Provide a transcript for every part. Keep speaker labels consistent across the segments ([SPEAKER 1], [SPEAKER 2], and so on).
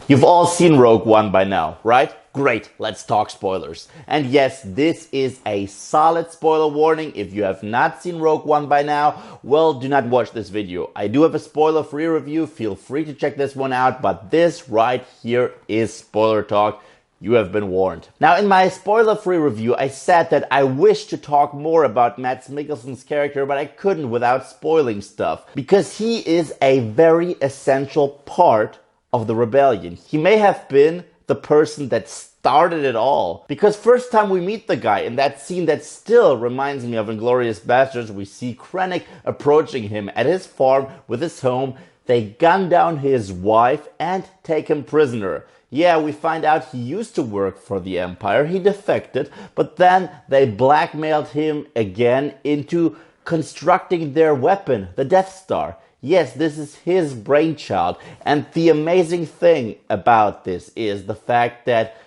[SPEAKER 1] You've all seen Rogue One by now, right? Great, let's talk spoilers. And yes, this is a solid spoiler warning. If you have not seen Rogue One by now, well, do not watch this video. I do have a spoiler-free review, feel free to check this one out, but this right here is spoiler talk. You have been warned. Now, in my spoiler-free review, I said that I wish to talk more about Mads Mikkelsen's character, but I couldn't without spoiling stuff, because he is a very essential part of the rebellion. He may have been the person that started it all, because first time we meet the guy in that scene that still reminds me of Inglourious Basterds, we see Krennic approaching him at his farm with his home. They gun down his wife and take him prisoner. Yeah, we find out he used to work for the Empire, he defected, but then they blackmailed him again into constructing their weapon, the Death Star. Yes, this is his brainchild, and the amazing thing about this is the fact that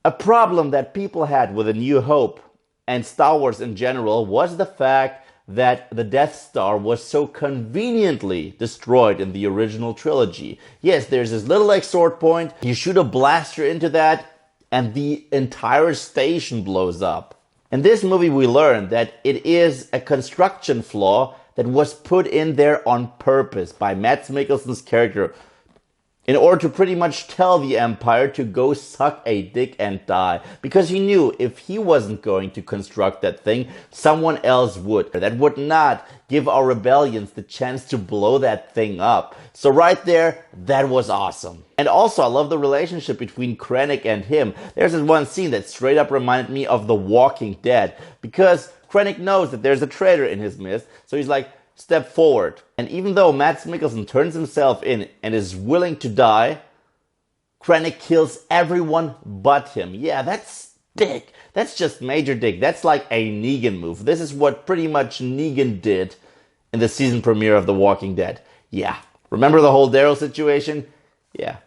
[SPEAKER 1] a problem that people had with A New Hope and Star Wars in general was the fact that the Death Star was so conveniently destroyed in the original trilogy. Yes, there's this little like sword point, you shoot a blaster into that, and the entire station blows up. In this movie we learn that it is a construction flaw that was put in there on purpose by Mads Mikkelsen's character in order to pretty much tell the Empire to go suck a dick and die. Because he knew if he wasn't going to construct that thing, someone else would. That would not give our rebellions the chance to blow that thing up. So right there, that was awesome. And also, I love the relationship between Krennic and him. There's this one scene that straight up reminded me of The Walking Dead. Because Krennic knows that there's a traitor in his midst, so he's like, step forward. And even though Mads Mikkelsen turns himself in and is willing to die, Krennic kills everyone but him. Yeah, that's dick. That's just major dick. That's like a Negan move. This is what pretty much Negan did in the season premiere of The Walking Dead. Yeah. Remember the whole Daryl situation? Yeah.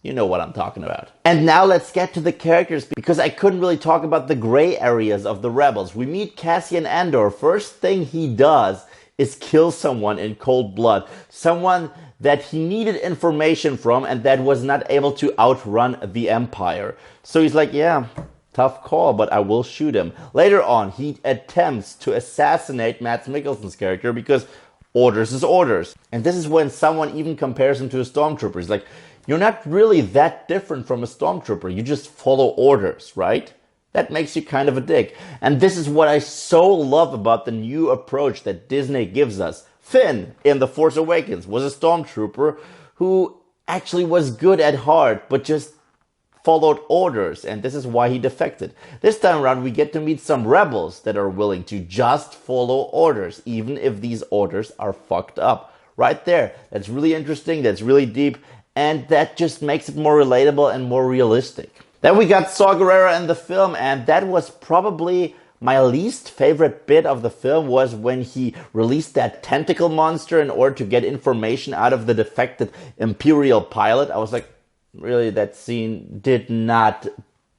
[SPEAKER 1] You know what I'm talking about. And now let's get to the characters, because I couldn't really talk about the gray areas of the rebels. We meet Cassian Andor. First thing he does is kill someone in cold blood. Someone that he needed information from and that was not able to outrun the Empire. So he's like, yeah, tough call, but I will shoot him. Later on, he attempts to assassinate Mads Mikkelsen's character because orders is orders. And this is when someone even compares him to a stormtrooper. He's like, you're not really that different from a stormtrooper. You just follow orders, right? That makes you kind of a dick. And this is what I so love about the new approach that Disney gives us. Finn in The Force Awakens was a stormtrooper who actually was good at heart, but just followed orders, and this is why he defected. This time around we get to meet some rebels that are willing to just follow orders, even if these orders are fucked up. Right there. That's really interesting, that's really deep, and that just makes it more relatable and more realistic. Then we got Saw Gerrera in the film, and that was probably my least favorite bit of the film, was when he released that tentacle monster in order to get information out of the defected Imperial pilot. I was like, really, that scene did not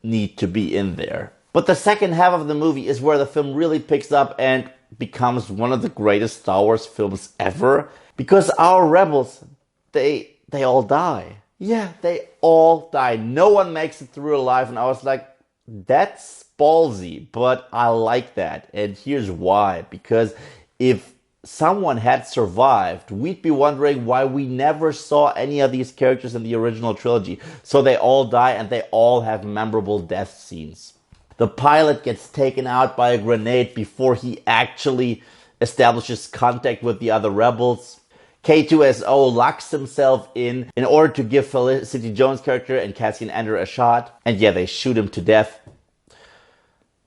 [SPEAKER 1] need to be in there. But the second half of the movie is where the film really picks up and becomes one of the greatest Star Wars films ever. Because our rebels, they all die. Yeah, they all die. No one makes it through alive. And I was like, that's ballsy, but I like that. And here's why. Because if someone had survived, we'd be wondering why we never saw any of these characters in the original trilogy. So they all die and they all have memorable death scenes. The pilot gets taken out by a grenade before he actually establishes contact with the other rebels. K2SO locks himself in order to give Felicity Jones' character and Cassian Andor a shot. And yeah, they shoot him to death.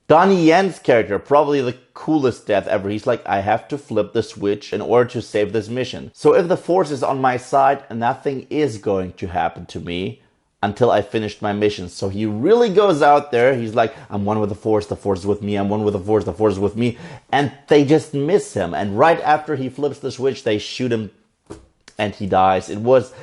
[SPEAKER 1] Donnie Yen's character, probably the coolest death ever. He's like, I have to flip the switch in order to save this mission. So if the Force is on my side, nothing is going to happen to me until I finished my mission. So he really goes out there. He's like, I'm one with the Force is with me. I'm one with the Force is with me. And they just miss him. And right after he flips the switch, they shoot him and he dies. It was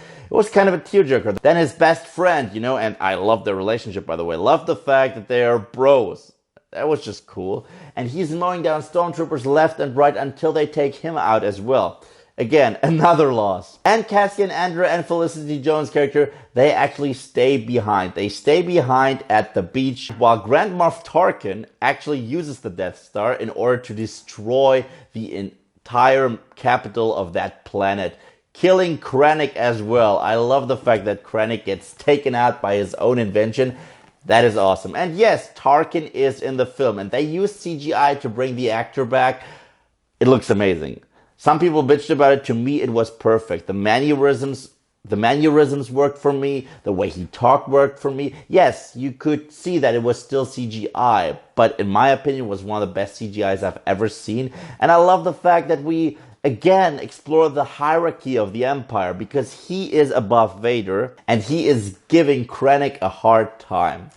[SPEAKER 1] kind of a tearjerker. Then his best friend, and I love their relationship, by the way. Love the fact that they are bros. That was just cool. And he's mowing down stormtroopers left and right until they take him out as well. Again, another loss. And Cassian Andor and Felicity Jones' character, they actually stay behind. They stay behind at the beach while Grand Moff Tarkin actually uses the Death Star in order to destroy the entire capital of that planet, killing Krennic as well. I love the fact that Krennic gets taken out by his own invention. That is awesome. And yes, Tarkin is in the film, and they use CGI to bring the actor back. It looks amazing. Some people bitched about it. To me, it was perfect. The mannerisms worked for me. The way he talked worked for me. Yes, you could see that it was still CGI, but in my opinion, it was one of the best CGIs I've ever seen. And I love the fact that we again explore the hierarchy of the Empire, because he is above Vader and he is giving Krennic a hard time.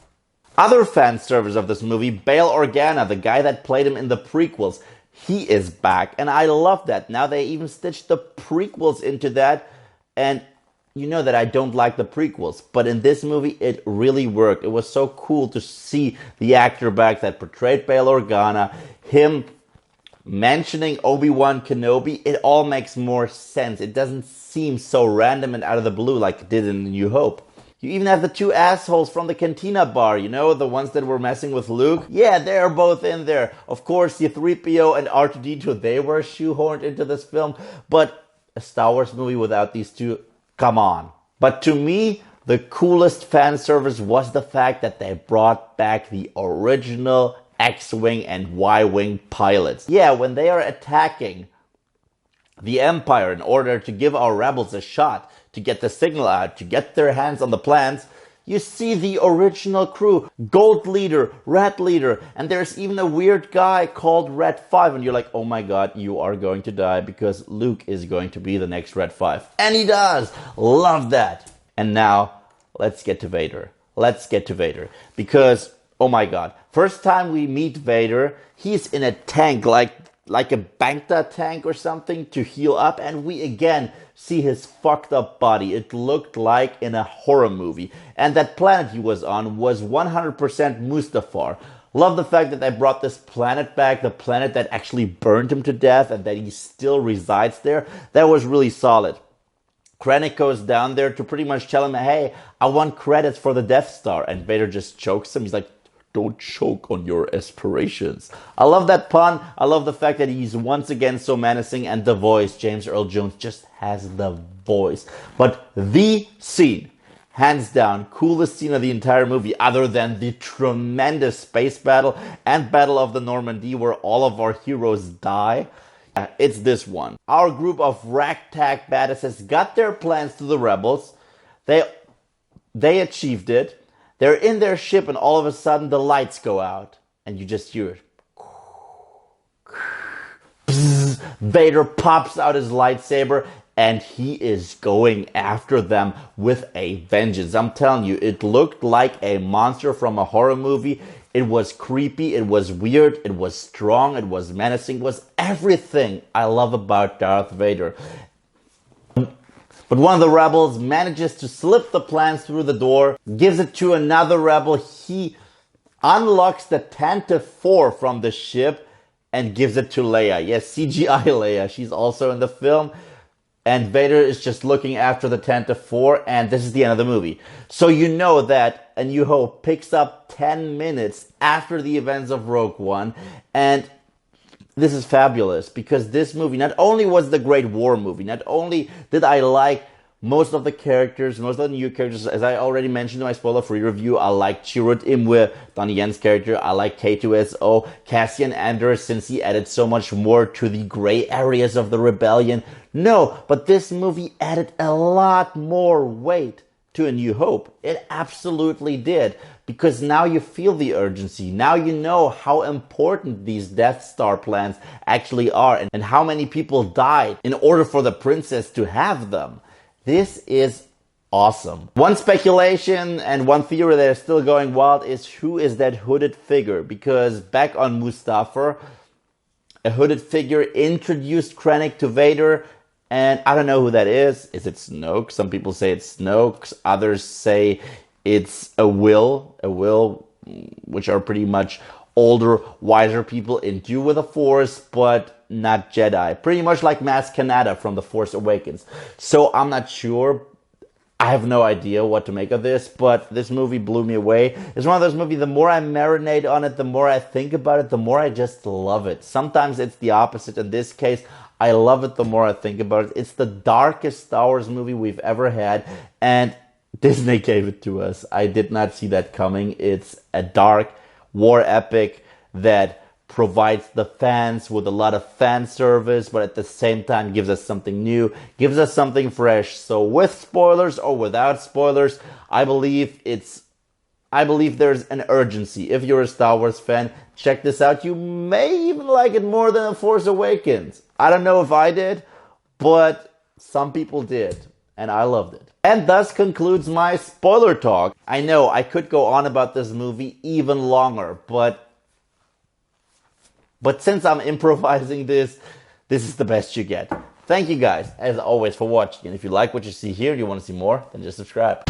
[SPEAKER 1] Other fan service of this movie, Bail Organa, the guy that played him in the prequels, he is back, and I love that. Now they even stitched the prequels into that, and you know that I don't like the prequels, but in this movie it really worked. It was so cool to see the actor back that portrayed Bail Organa, him mentioning Obi-Wan Kenobi. It all makes more sense. It doesn't seem so random and out of the blue like it did in New Hope. You even have the two assholes from the Cantina bar, you know, the ones that were messing with Luke. Yeah, they're both in there. Of course, C-3PO and R2-D2, they were shoehorned into this film. But a Star Wars movie without these two, come on. But to me, the coolest fan service was the fact that they brought back the original X-Wing and Y-Wing pilots. Yeah, when they are attacking the Empire in order to give our rebels a shot, to get the signal out, to get their hands on the plans, you see the original crew, Gold Leader, Red Leader, and there's even a weird guy called Red 5, and you're like, oh my god, you are going to die because Luke is going to be the next Red 5. And he does! Love that! And now, let's get to Vader. Let's get to Vader. Because, oh my god, first time we meet Vader, he's in a tank like a Bangta tank or something to heal up, and we again see his fucked up body. It looked like in a horror movie. And that planet he was on was 100% Mustafar. Love the fact that they brought this planet back, the planet that actually burned him to death and that he still resides there. That was really solid. Krennic goes down there to pretty much tell him, hey, I want credits for the Death Star. And Vader just chokes him. He's like, don't choke on your aspirations. I love that pun. I love the fact that he's once again so menacing, and the voice, James Earl Jones, just has the voice. But the scene, hands down, coolest scene of the entire movie, other than the tremendous space battle and Battle of the Normandy where all of our heroes die, it's this one. Our group of ragtag badasses got their plans to the rebels. They achieved it. They're in their ship and all of a sudden the lights go out and you just hear it. Vader pops out his lightsaber and he is going after them with a vengeance. I'm telling you, it looked like a monster from a horror movie. It was creepy, it was weird, it was strong, it was menacing, it was everything I love about Darth Vader. But one of the rebels manages to slip the plans through the door, gives it to another rebel. He unlocks the Tantive 4 from the ship and gives it to Leia. Yes, CGI Leia. She's also in the film. And Vader is just looking after the Tantive 4, and this is the end of the movie. So you know that A New Hope picks up 10 minutes after the events of Rogue One, and this is fabulous, because this movie not only was the Great War movie, not only did I like most of the characters, most of the new characters, as I already mentioned in my spoiler-free review, I like Chirrut Imwe, Donnie Yen's character, I like K2SO, Cassian Andor, since he added so much more to the gray areas of the rebellion. No, but this movie added a lot more weight to A New Hope. It absolutely did. Because now you feel the urgency. Now you know how important these Death Star plans actually are and how many people died in order for the princess to have them. This is awesome. One speculation and one theory that is still going wild is who is that hooded figure? Because back on Mustafar, a hooded figure introduced Krennic to Vader, and I don't know who that is. Is it Snoke? Some people say it's Snoke. Others say it's a Will, which are pretty much older, wiser people in tune with the Force, but not Jedi. Pretty much like Maz Kanata from The Force Awakens. So I'm not sure. I have no idea what to make of this, but this movie blew me away. It's one of those movies, the more I marinate on it, the more I think about it, the more I just love it. Sometimes it's the opposite. In this case, I love it the more I think about it. It's the darkest Star Wars movie we've ever had, and Disney gave it to us. I did not see that coming. It's a dark war epic that provides the fans with a lot of fan service, but at the same time gives us something new, gives us something fresh. So with spoilers or without spoilers, I believe there's an urgency. If you're a Star Wars fan, check this out. You may even like it more than The Force Awakens. I don't know if I did, but some people did, and I loved it. And thus concludes my spoiler talk. I know I could go on about this movie even longer, but since I'm improvising this is the best you get. Thank you guys, as always, for watching. And if you like what you see here, you want to see more, then just subscribe.